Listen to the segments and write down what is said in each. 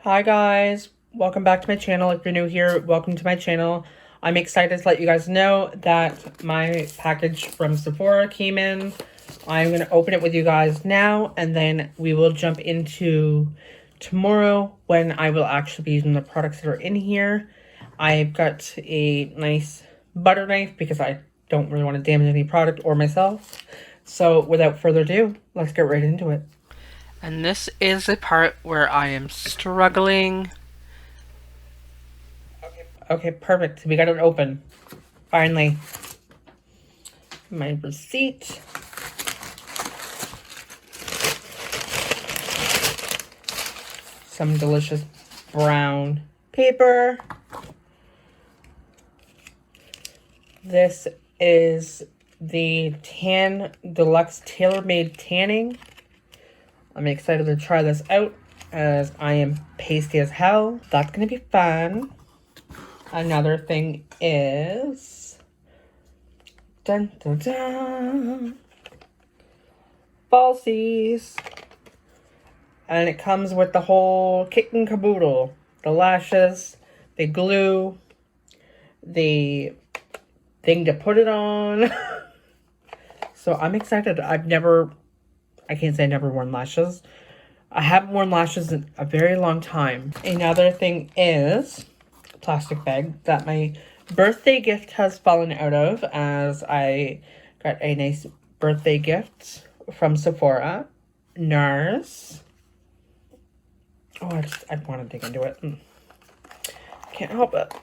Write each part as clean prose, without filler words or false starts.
Hi guys, welcome back to my channel. If you're new here, welcome to my channel. I'm excited to let you guys know that my package from Sephora came in. I'm going to open it with you guys now, and then we will jump into tomorrow when I will actually be using the products that are in here. I've got a nice butter knife because I don't really want to damage any product or myself. So without further ado, let's get right into it. And this is the part where I am struggling. Okay, perfect. We got it open. Finally. My receipt. Some delicious brown paper. This is the Tan Deluxe Tailor-Made Tanning. I'm excited to try this out as I am pasty as hell. That's going to be fun. Another thing is... Dun, dun, dun. Falsies. And it comes with the whole kit and caboodle. The lashes, the glue, the thing to put it on. So I'm excited. I can't say I've never worn lashes. I haven't worn lashes in a very long time. Another thing is a plastic bag that my birthday gift has fallen out of, as I got a nice birthday gift from Sephora. NARS. Oh, I want to dig into it. Can't help it.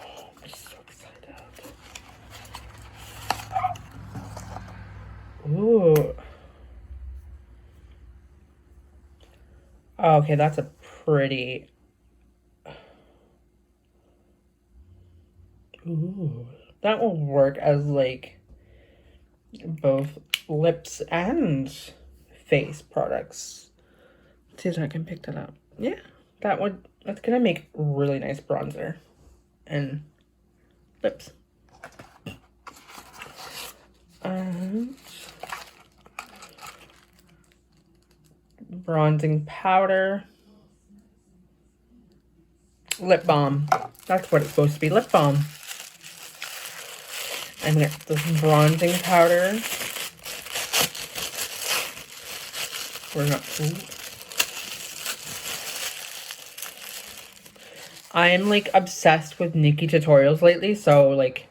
Oh, I'm so excited. Ooh. Okay, that's a pretty... Ooh. That will work as, like, both lips and face products. Let's see if I can pick that up. Yeah, that's gonna make really nice bronzer and lips. And bronzing powder. Lip balm. That's what it's supposed to be, lip balm. And then this bronzing powder. We're not... Ooh. I'm, like, obsessed with Nikki tutorials lately, so, like,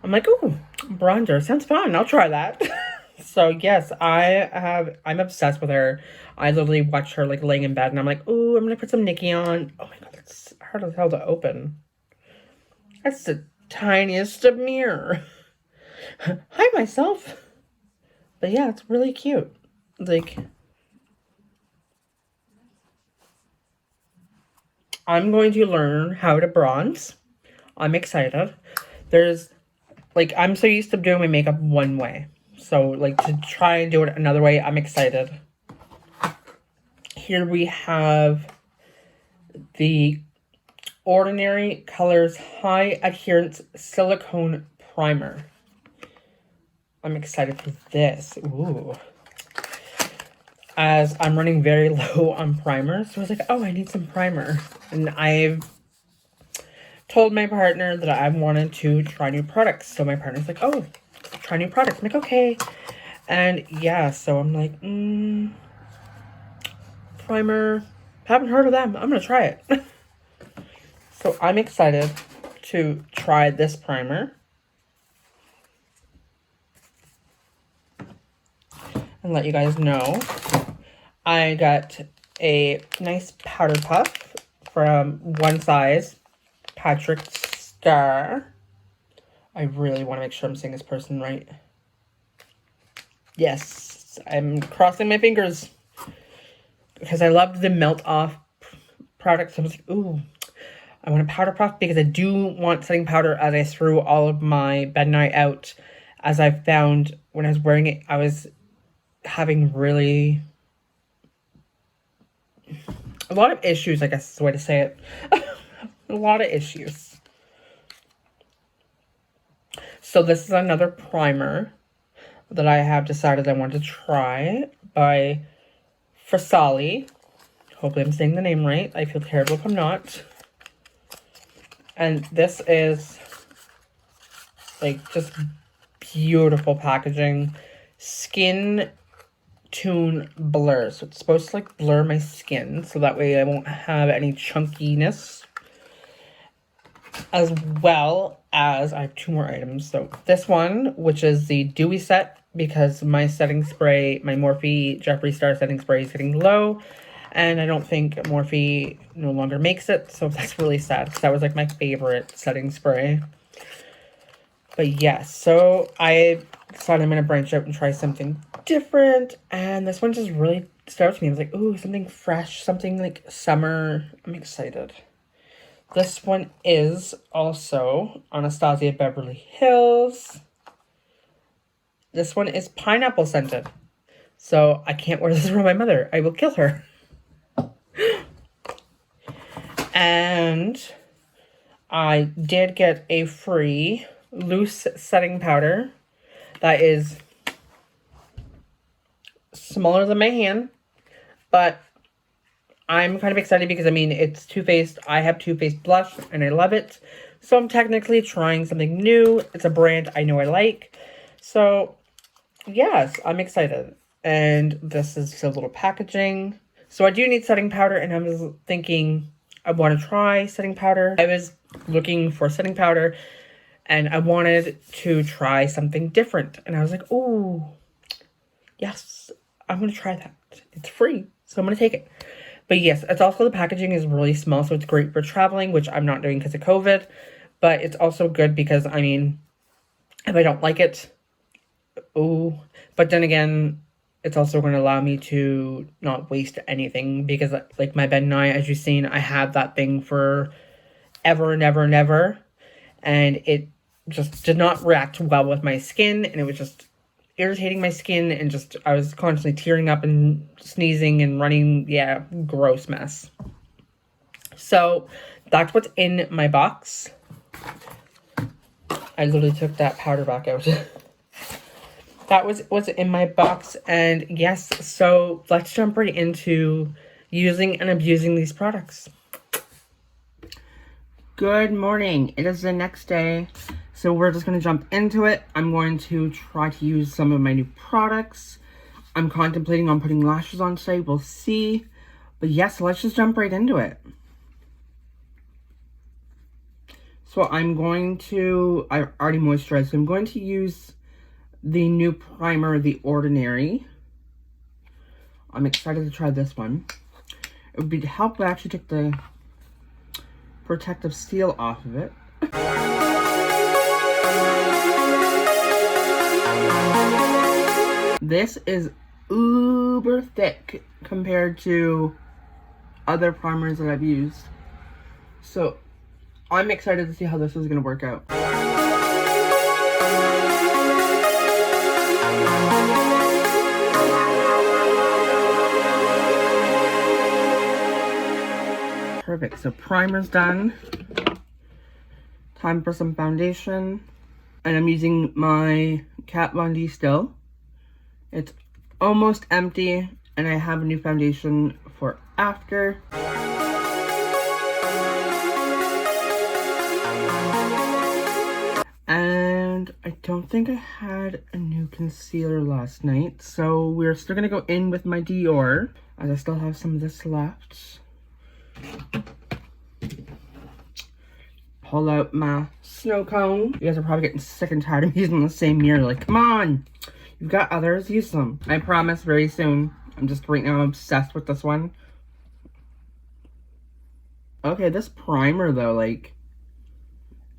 I'm like, ooh, bronzer, sounds fun, I'll try that. So, yes, I'm obsessed with her. I literally watch her, like, laying in bed, and I'm like, ooh, I'm gonna put some Nikki on. Oh my god, that's hard as hell to open. That's the tiniest of mirror. Hi, myself. But yeah, it's really cute. Like... I'm going to learn how to bronze. I'm excited. There's, like, I'm so used to doing my makeup one way. So, like, to try and do it another way, I'm excited. Here we have the Ordinary Colors High-Adherence Silicone Primer. I'm excited for this. Ooh. As I'm running very low on primer, so I was like, oh, I need some primer. And I've told my partner that I wanted to try new products. So my partner's like, oh, try new products. I'm like, okay. And yeah, so I'm like, primer. Haven't heard of them. I'm going to try it. So I'm excited to try this primer. And let you guys know. I got a nice powder puff from One Size. Patrick Star. I really want to make sure I'm saying this person right. Yes, I'm crossing my fingers. Because I loved the melt off product. So I was like, ooh, I want a powder puff because I do want setting powder as I threw all of my bed night out. As I found when I was wearing it, I was having really... a lot of issues, I guess is the way to say it. A lot of issues. So this is another primer that I have decided I want to try by Versali. Hopefully I'm saying the name right. I feel terrible if I'm not. And this is like just beautiful packaging. Skin Tune Blur. So it's supposed to like blur my skin so that way I won't have any chunkiness. As well as I have 2 more items. So this one, which is the Dewy set, because my setting spray, my Morphe Jeffree Star setting spray is getting low. And I don't think Morphe no longer makes it. So that's really sad because that was like my favorite setting spray. But yes, so I decided I'm going to branch out and try something different. And this one just really stood out to me. I was like, ooh, something fresh, something like summer. I'm excited. This one is also Anastasia Beverly Hills. This one is pineapple scented. So I can't wear this around my mother. I will kill her. And I did get a free loose setting powder that is smaller than my hand, but I'm kind of excited because, I mean, it's Toofaced. I have Toofaced blush, and I love it. So I'm technically trying something new. It's a brand I know I like. So, yes, I'm excited. And this is just a little packaging. So I do need setting powder, and I was thinking I want to try setting powder. I was looking for setting powder, and I wanted to try something different. And I was like, oh, yes, I'm going to try that. It's free, so I'm going to take it. But yes, it's also the packaging is really small, so it's great for traveling, which I'm not doing because of COVID. But it's also good because, I mean, if I don't like it, oh. But then again, it's also going to allow me to not waste anything because, like, my Ben and I, as you've seen, I had that thing for ever and ever and ever. And it just did not react well with my skin, and it was just irritating my skin, and just I was constantly tearing up and sneezing and running. Yeah, gross mess. So that's what's in my box. I literally took that powder back out. That was what's in my box. And yes, so let's jump right into using and abusing these products. Good morning. It is the next day. So we're just going to jump into it. I'm going to try to use some of my new products. I'm contemplating on putting lashes on today. We'll see. But yes, let's just jump right into it. So I'm going to, I already moisturized. So I'm going to use the new primer, The Ordinary. I'm excited to try this one. It would be to help I actually took the protective seal off of it. This is uber thick compared to other primers that I've used. So I'm excited to see how this is going to work out. Perfect. So primer's done. Time for some foundation. And I'm using my Kat Von D still. It's almost empty, and I have a new foundation for after. And I don't think I had a new concealer last night, so we're still gonna go in with my Dior, as I still have some of this left. Pull out my snow cone. You guys are probably getting sick and tired of using the same mirror. Like, come on! You've got others, use them. I promise very soon. I'm just right now obsessed with this one. Okay, this primer though, like,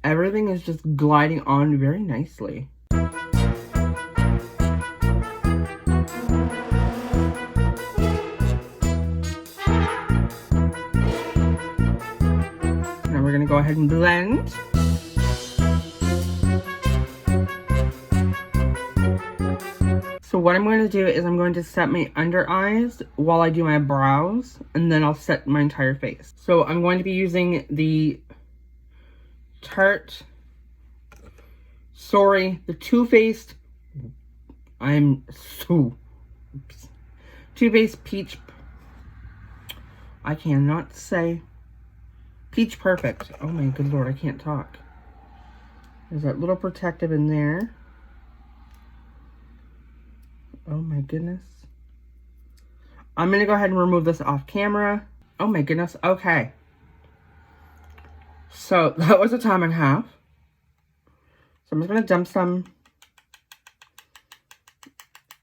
everything is just gliding on very nicely. Now we're gonna go ahead and blend. So what I'm going to do is I'm going to set my under eyes while I do my brows, and then I'll set my entire face. So I'm going to be using the the Toofaced, Toofaced Peach I cannot say. Peach Perfect. Oh my good lord, I can't talk. There's that little protective in there. Oh my goodness. I'm going to go ahead and remove this off camera. Oh my goodness. Okay. So that was a time and a half. So I'm just going to dump some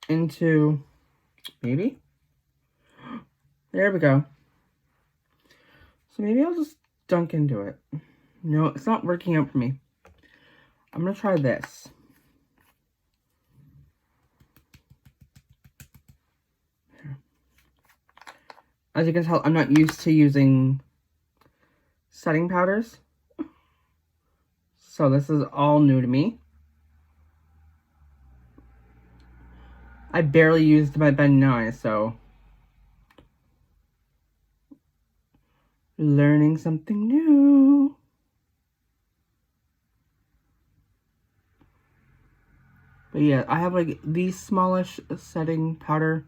into, maybe. There we go. So maybe I'll just dunk into it. No, it's not working out for me. I'm going to try this. As you can tell, I'm not used to using setting powders. So this is all new to me. I barely used my Ben Nye, so learning something new. But yeah, I have like the smallish setting powder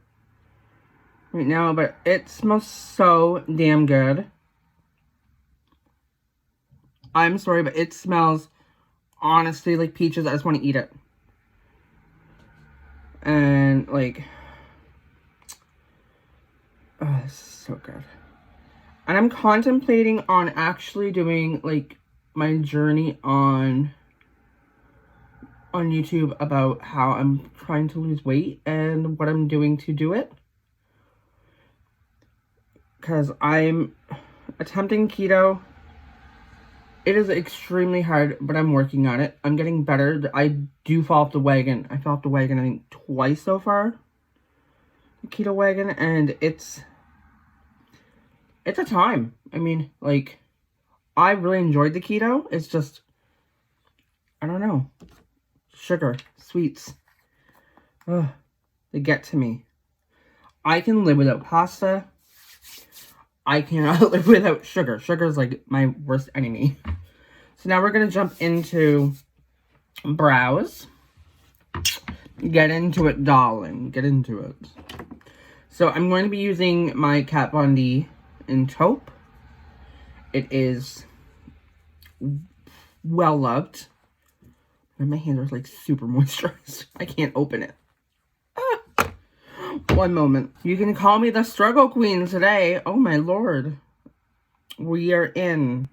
right now, but it smells so damn good. I'm sorry, but it smells honestly like peaches. I just want to eat it. And like, oh, this is so good. And I'm contemplating on actually doing like my journey on YouTube about how I'm trying to lose weight and what I'm doing to do it. Because I'm attempting keto. It is extremely hard, but I'm working on it. I'm getting better. I do fall off the wagon. I fell off the wagon, I think, twice so far. The keto wagon, and it's a time. I mean, like, I really enjoyed the keto. It's just, I don't know. Sugar, sweets. Ugh, they get to me. I can live without pasta. I cannot live without sugar. Sugar is like my worst enemy. So now we're going to jump into brows. Get into it, darling. Get into it. So I'm going to be using my Kat Von D in taupe. It is well loved. And my hands are like super moisturized. I can't open it. One moment. You can call me the struggle queen today. Oh my lord. We are in.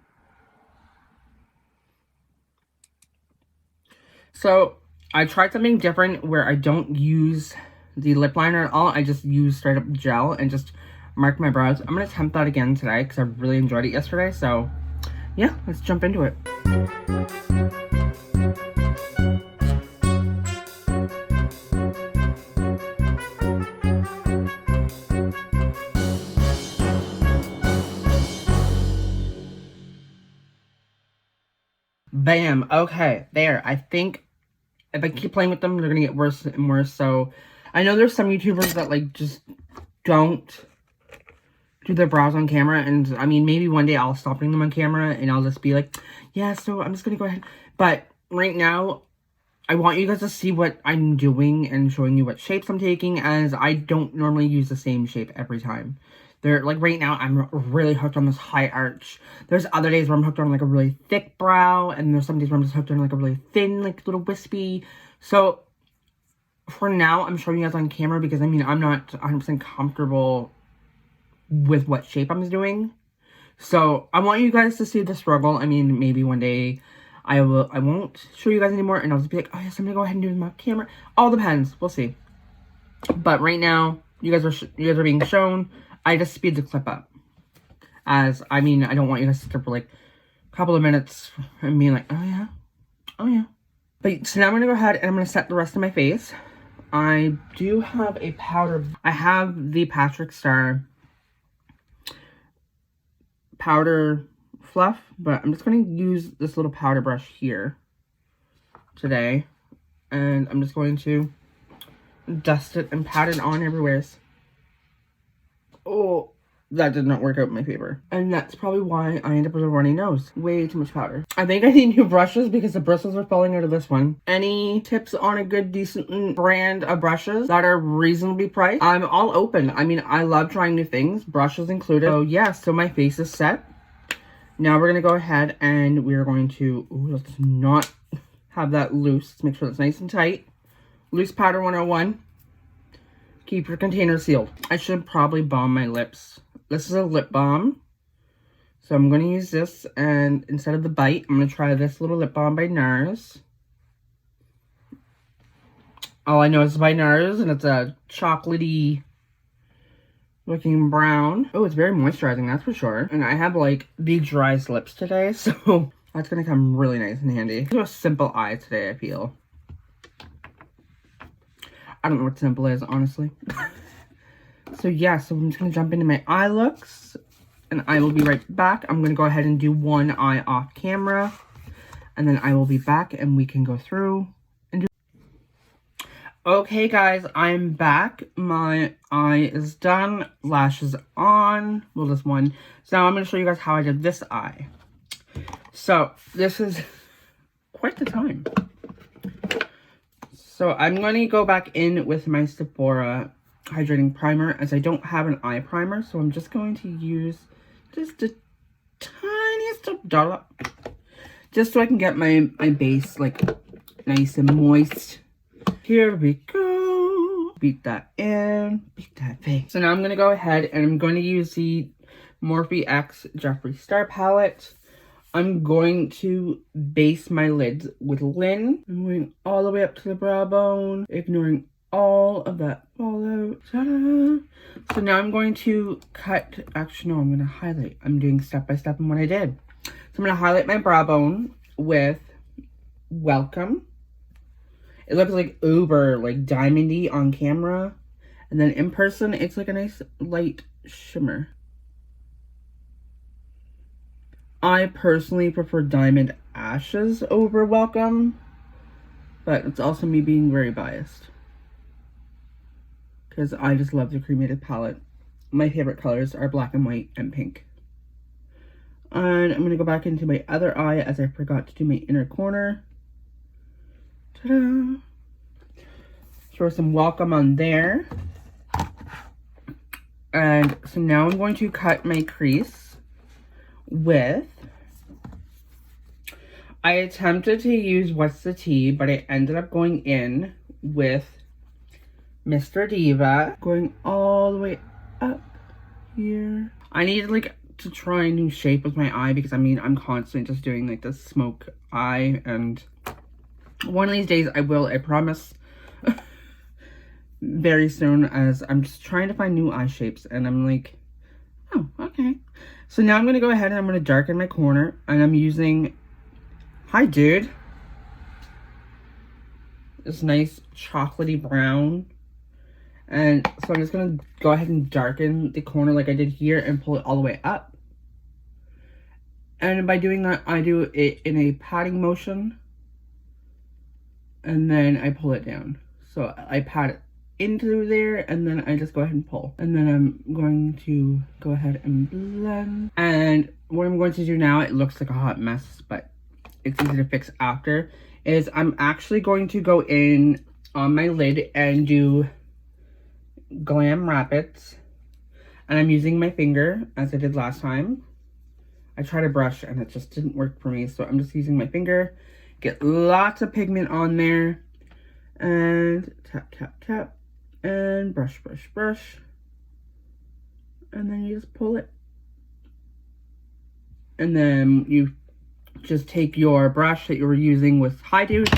So, I tried something different where I don't use the lip liner at all. I just use straight up gel and just mark my brows. I'm going to attempt that again today because I really enjoyed it yesterday. So, yeah, let's jump into it. Bam. Okay, there. I think if I keep playing with them, they're going to get worse and worse. So, I know there's some YouTubers that, like, just don't do their brows on camera. And, I mean, maybe one day I'll stop doing them on camera and I'll just be like, yeah, so I'm just going to go ahead. But right now, I want you guys to see what I'm doing and showing you what shapes I'm taking, as I don't normally use the same shape every time. Like, right now, I'm really hooked on this high arch. There's other days where I'm hooked on, like, a really thick brow, and there's some days where I'm just hooked on, like, a really thin, like, little wispy. So, for now, I'm showing you guys on camera because, I mean, I'm not 100% comfortable with what shape I'm doing. So, I want you guys to see the struggle. I mean, maybe one day I won't show you guys anymore, and I'll just be like, oh, yes, I'm gonna go ahead and do my camera. All depends. We'll see. But right now, you guys are being shown. I just speed the clip up. As, I mean, I don't want you guys to sit there for, like, a couple of minutes and being like, oh, yeah. Oh, yeah. But, so now I'm going to go ahead and I'm going to set the rest of my face. I do have a powder. I have the Patrick Star powder fluff, but I'm just going to use this little powder brush here today. And I'm just going to dust it and pat it on everywhere. Oh, that did not work out in my favor. And that's probably why I end up with a runny nose. Way too much powder. I think I need new brushes because the bristles are falling out of this one. Any tips on a good, decent brand of brushes that are reasonably priced? I'm all open. I mean, I love trying new things, brushes included. So yeah, so my face is set. Now we're going to go ahead and we're going to, let's not have that loose. Let's make sure it's nice and tight. Loose powder 101. Keep your container sealed. I should probably balm my lips. This is a lip balm. So I'm going to use this, and instead of the Bite, I'm going to try this little lip balm by NARS. All I know is by NARS, and it's a chocolatey looking brown. Oh, it's very moisturizing, that's for sure. And I have like the driest lips today, so that's going to come really nice and handy. Do a simple eye today, I feel. I don't know what simple is, honestly. So yeah, so I'm just going to jump into my eye looks. And I will be right back. I'm going to go ahead and do one eye off camera. And then I will be back and we can go through and do... Okay guys, I'm back. My eye is done. Lashes on. Well, this one. So now I'm going to show you guys how I did this eye. So this is quite the time. So I'm going to go back in with my Sephora Hydrating Primer, as I don't have an eye primer. So I'm just going to use just a tiniest dollop, just so I can get my base like nice and moist. Here we go. Beat that in. Beat that face. So now I'm going to go ahead and I'm going to use the Morphe X Jeffree Star Palette. I'm going to base my lids with Lin. I'm going all the way up to the brow bone, ignoring all of that fallout. Ta-da! So now I'm going to cut, actually no, I'm going to highlight. I'm doing step by step in what I did. So I'm going to highlight my brow bone with Welcome. It looks like uber, like diamondy on camera. And then in person, it's like a nice light shimmer. I personally prefer Diamond Ashes over Welcome, but it's also me being very biased because I just love the cremated palette. My favorite colors are black and white and pink. And I'm going to go back into my other eye as I forgot to do my inner corner. Ta-da! Throw some Welcome on there. And so now I'm going to cut my crease with, I attempted to use What's the Tea, but I ended up going in with Mr. Diva, going all the way up here. I needed like to try a new shape with my eye because I mean I'm constantly just doing like this smoke eye, and one of these days I will, I promise. Very soon, as I'm just trying to find new eye shapes, and I'm like, oh, okay. So now I'm going to go ahead and I'm going to darken my corner, and I'm using, hi dude, this nice chocolatey brown. And so I'm just going to go ahead and darken the corner like I did here and pull it all the way up. And by doing that, I do it in a patting motion, and then I pull it down. So I pat it into there, and then I just go ahead and pull, and then I'm going to go ahead and blend. And what I'm going to do now, it looks like a hot mess, but it's easy to fix after, is I'm actually going to go in on my lid and do Glam Rapids, and I'm using my finger as I did last time. I tried a brush and it just didn't work for me, so I'm just using my finger. Get lots of pigment on there, and tap tap tap, and brush brush brush, and then you just pull it, and then you just take your brush that you were using with High Dude,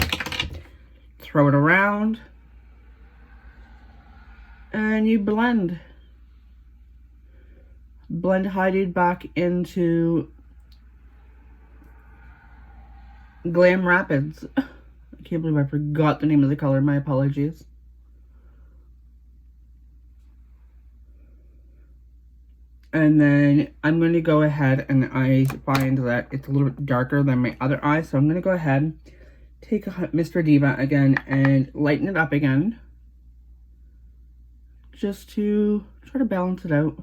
throw it around, and you blend High Dude back into Glam Rapids. I can't believe I forgot the name of the color, my apologies. And then I'm going to go ahead, and I find that it's a little bit darker than my other eye, so I'm going to go ahead, take a Mr. Diva again, and lighten it up again, just to try to balance it out.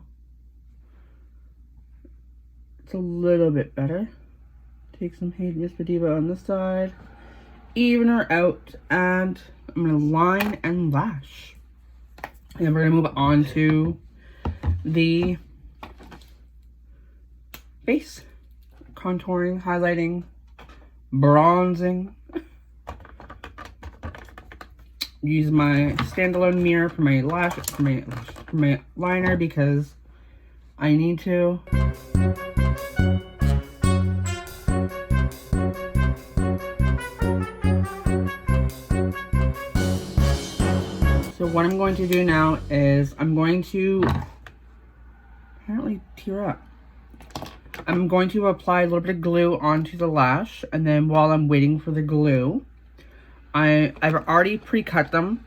It's a little bit better. Take some Hey Miss Diva on this side. Even her out. And I'm going to line and lash. And we're going to move on to the face. Contouring, highlighting, bronzing. Use my standalone mirror for my for my liner because I need to. So what I'm going to do now is I'm going to apparently tear up. I'm going to apply a little bit of glue onto the lash, and then while I'm waiting for the glue, I've already pre-cut them,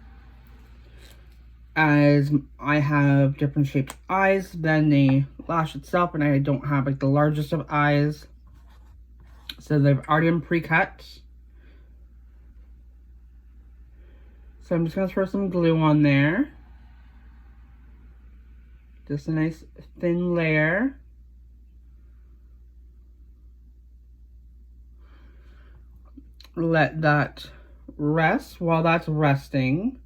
as I have different shaped eyes than the lash itself, and I don't have like the largest of eyes, so they've already been pre-cut. So I'm just going to throw some glue on there, just a nice thin layer. Let that rest. While that's resting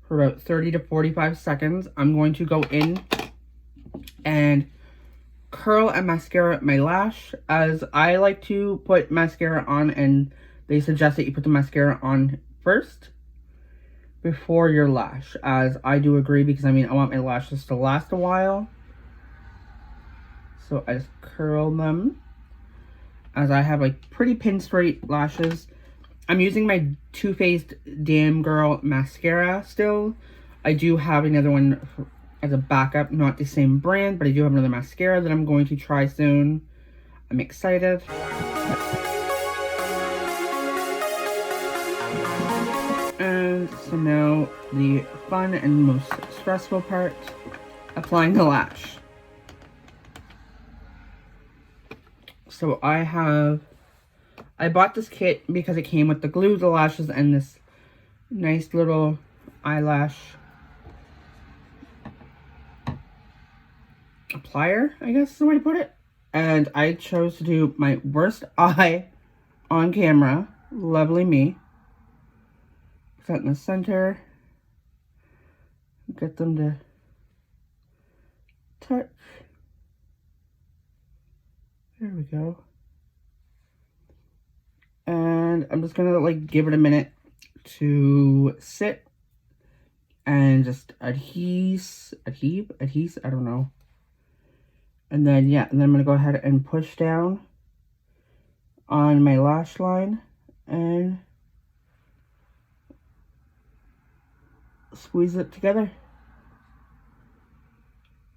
for about 30 to 45 seconds, I'm going to go in and curl and mascara my lash, as I like to put mascara on, and they suggest that you put the mascara on first before your lash, as I do agree, because I mean I want my lashes to last a while. So I just curl them, as I have like pretty pin straight lashes. I'm using my Toofaced Damn Girl mascara still. I do have another one as a backup, not the same brand, but I do have another mascara that I'm going to try soon. I'm excited. And so now the fun and most stressful part, applying the lash. So I bought this kit because it came with the glue, the lashes, and this nice little eyelash applier, I guess is the way to put it. And I chose to do my worst eye on camera. Lovely me. Set in the center. Get them to touch. There we go. And I'm just gonna like give it a minute to sit and just adhese, I don't know. And then, yeah, and then I'm gonna go ahead and push down on my lash line and squeeze it together.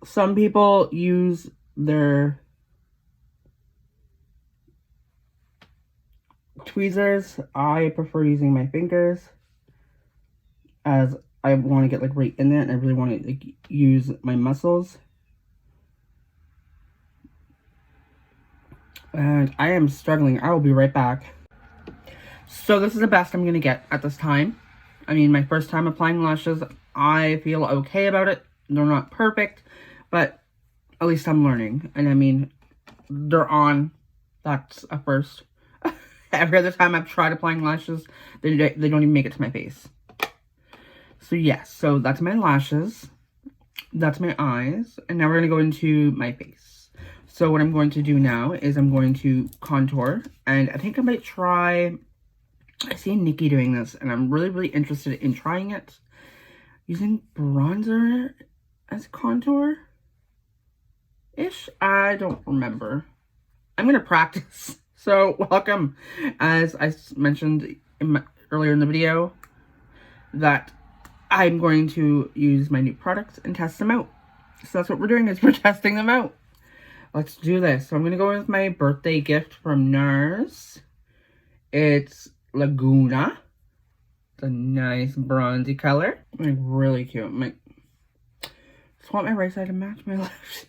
Some people use their tweezers. I prefer using my fingers, as I want to get like right in there, and I really want to like use my muscles. And I am struggling. I will be right back. So this is the best I'm going to get at this time. I mean, my first time applying lashes, I feel okay about it. They're not perfect, but at least I'm learning. And I mean, they're on. That's a first. Every other time I've tried applying lashes, they don't even make it to my face. So yes, so that's my lashes. That's my eyes. And now we're going to go into my face. So what I'm going to do now is I'm going to contour. And I think I might try... I see Nikki doing this, and I'm really, really interested in trying it. Using bronzer as contour-ish? I don't remember. I'm going to practice. So, welcome. As I mentioned earlier in the video, that I'm going to use my new products and test them out. So that's what we're doing, is we're testing them out. Let's do this. So I'm going to go with my birthday gift from NARS. It's Laguna. It's a nice bronzy color. Like, really cute. Just want my right side to match my left.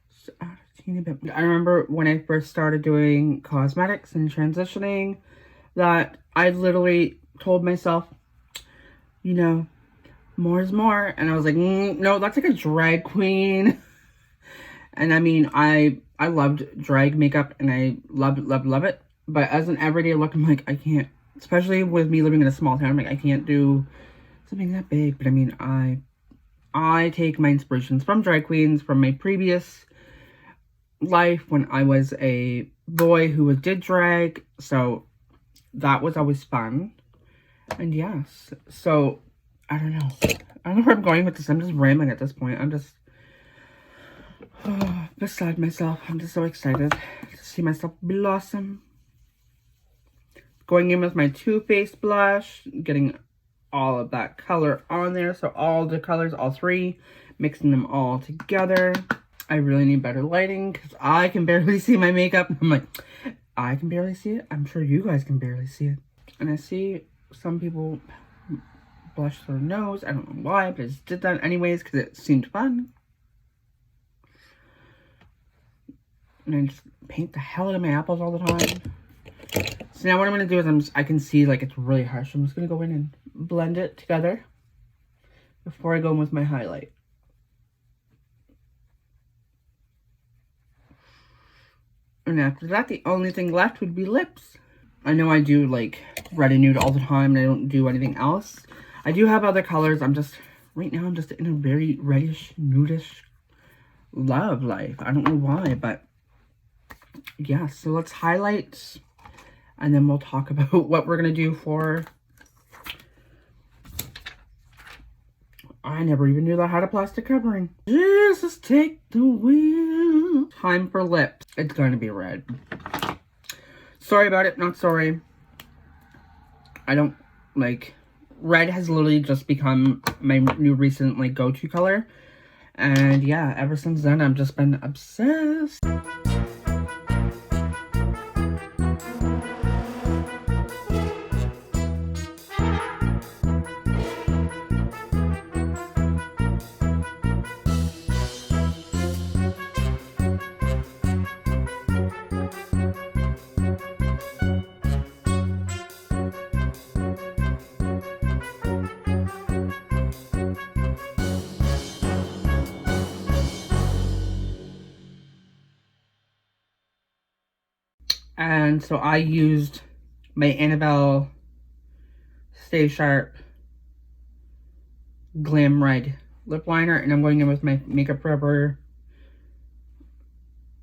Just add a teeny bit. I remember when I first started doing cosmetics and transitioning, that I literally told myself, you know, more is more. And I was like, no, that's like a drag queen. And I mean, I loved drag makeup and I love it. But as an everyday look, I'm like, I can't, especially with me living in a small town, I'm like, I can't do something that big. But I mean, I take my inspirations from drag queens, from my previous life when I was a boy who did drag. So that was always fun. And yes, so I don't know where I'm going with this. I'm just rambling at this point. I'm just beside myself. I'm just so excited to see myself blossom. Going in with my Toofaced blush, getting all of that color on there. So all the colors, all three, mixing them all together. I really need better lighting because I can barely see my makeup. I'm like, I can barely see it. I'm sure you guys can barely see it. And I see some people blush their nose. I don't know why, but I just did that anyways because it seemed fun. And I just paint the hell out of my apples all the time. So now what I'm going to do is I can see like it's really harsh. I'm just going to go in and blend it together before I go in with my highlight. And after that, the only thing left would be lips. I know I do like red and nude all the time and I don't do anything else. I do have other colors. Right now I'm just in a very reddish, nudish love life. I don't know why, but yeah. So let's highlight and then we'll talk about what we're going to do for... I never even knew that had a plastic covering. Jesus, take the wheel. Time for lips. It's going to be red. Sorry about it, not sorry. I don't, like, red has literally just become my new recent, like, go-to color. And yeah, ever since then, I've just been obsessed. And so I used my Annabelle Stay Sharp Glamoureyes lip liner. And I'm going in with my makeup rubber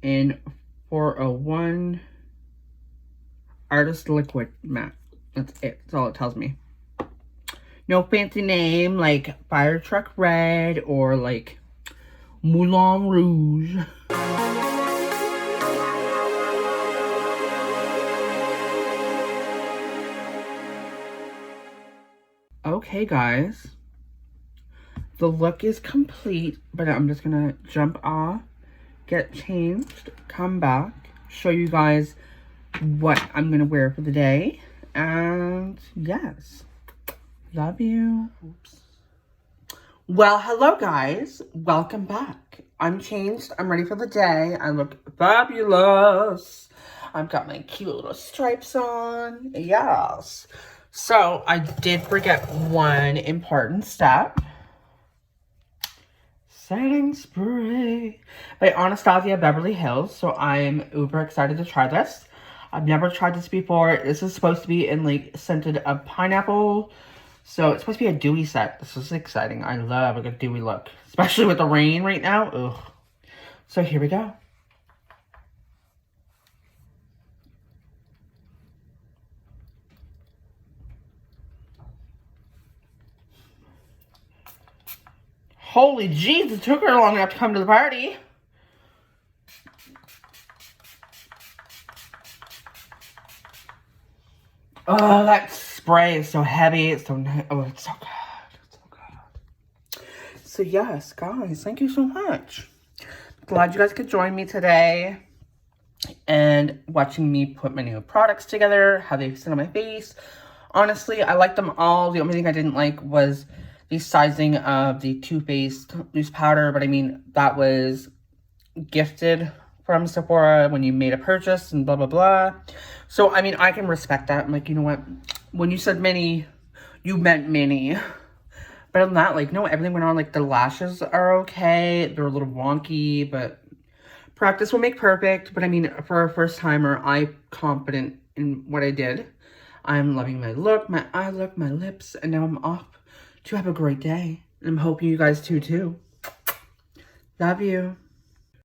in 401 Artist Liquid Matte. That's it. That's all it tells me. No fancy name like Fire Truck Red or like Moulin Rouge. Okay, guys, the look is complete, but I'm just gonna jump off, get changed, come back, show you guys what I'm gonna wear for the day, and yes, love you. Oops. Well, hello guys, welcome back. I'm changed, I'm ready for the day, I look fabulous. I've got my cute little stripes on, yes. So, I did forget one important step. Setting spray by Anastasia, Beverly Hills. So, I'm uber excited to try this. I've never tried this before. This is supposed to be in, like, scented of pineapple. So, it's supposed to be a dewy set. This is exciting. I love a good dewy look. Especially with the rain right now. Ugh. So, here we go. Holy jeez, it took her long enough to come to the party. Oh, that spray is so heavy. It's so oh, it's so good. It's so good. So yes, guys, thank you so much. Glad you guys could join me today and watching me put my new products together, how they sit on my face. Honestly, I like them all. The only thing I didn't like was the sizing of the Toofaced loose powder, but I mean, that was gifted from Sephora when you made a purchase and blah, blah, blah. So, I mean, I can respect that. I'm like, you know what? When you said mini, you meant mini. But other than that, like, no, everything went on. Like, the lashes are okay. They're a little wonky, but Practice will make perfect, but I mean, for a first timer, I'm confident in what I did. I'm loving my look, my eye look, my lips, and now I'm off to have a great day. I'm hoping you guys too. Love you.